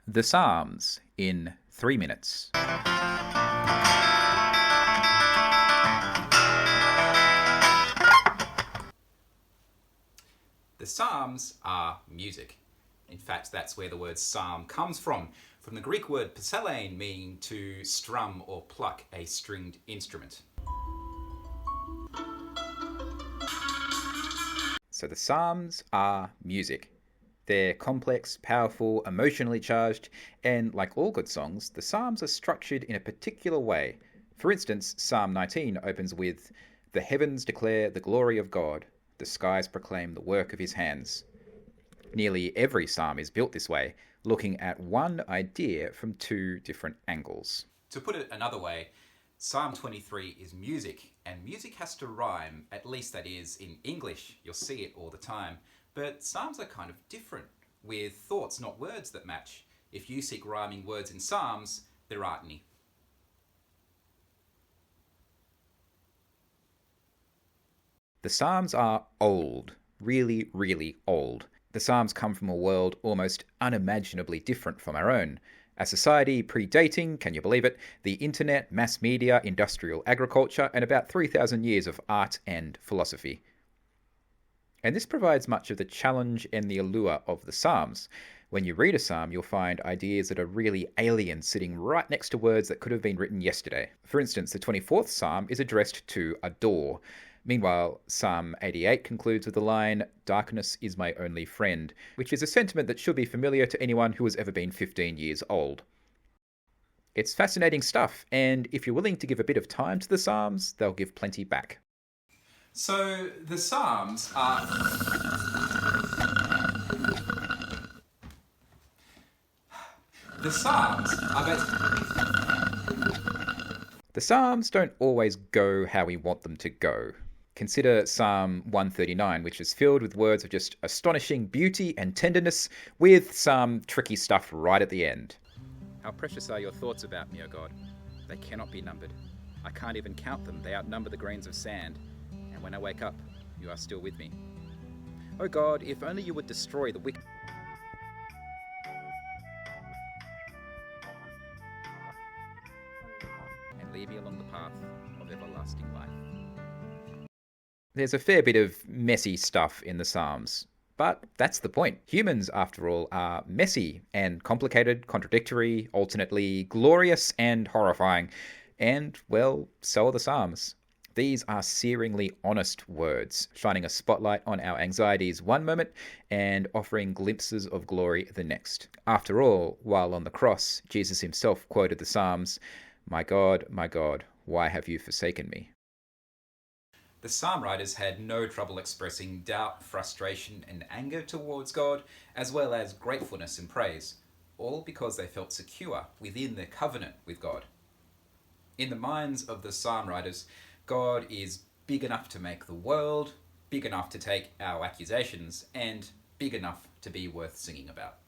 The Psalms in 3 minutes. The Psalms are music. In fact, that's where the word psalm comes from the Greek word psallein, meaning to strum or pluck a stringed instrument. So the Psalms are music. They're complex, powerful, emotionally charged, and like all good songs, the Psalms are structured in a particular way. For instance, Psalm 19 opens with, "The heavens declare the glory of God, the skies proclaim the work of his hands." Nearly every psalm is built this way, looking at one idea from two different angles. To put it another way, Psalm 23 is music, and music has to rhyme, at least that is in English. You'll see it all the time. But Psalms are kind of different, with thoughts, not words, that match. If you seek rhyming words in Psalms, there aren't any. The Psalms are old, really, really old. The Psalms come from a world almost unimaginably different from our own. A society predating, can you believe it, the internet, mass media, industrial agriculture, and about 3,000 years of art and philosophy. And this provides much of the challenge and the allure of the Psalms. When you read a psalm, you'll find ideas that are really alien sitting right next to words that could have been written yesterday. For instance, the 24th psalm is addressed to a door. Meanwhile, Psalm 88 concludes with the line, "Darkness is my only friend," which is a sentiment that should be familiar to anyone who has ever been 15 years old. It's fascinating stuff, and if you're willing to give a bit of time to the Psalms, they'll give plenty back. So the Psalms are... The Psalms are The Psalms don't always go how we want them to go. Consider Psalm 139, which is filled with words of just astonishing beauty and tenderness, with some tricky stuff right at the end. How precious are your thoughts about me, O God? They cannot be numbered. I can't even count them. They outnumber the grains of sand. And when I wake up, you are still with me. O God, if only you would destroy the wicked. And lead me along the path of everlasting life. There's a fair bit of messy stuff in the Psalms. But that's the point. Humans, after all, are messy and complicated, contradictory, alternately glorious and horrifying. And, well, so are the Psalms. These are searingly honest words, shining a spotlight on our anxieties one moment and offering glimpses of glory the next. After all, while on the cross, Jesus himself quoted the Psalms, my God, why have you forsaken me?" The psalm writers had no trouble expressing doubt, frustration, and anger towards God, as well as gratefulness and praise, all because they felt secure within their covenant with God. In the minds of the psalm writers, God is big enough to make the world, big enough to take our accusations, and big enough to be worth singing about.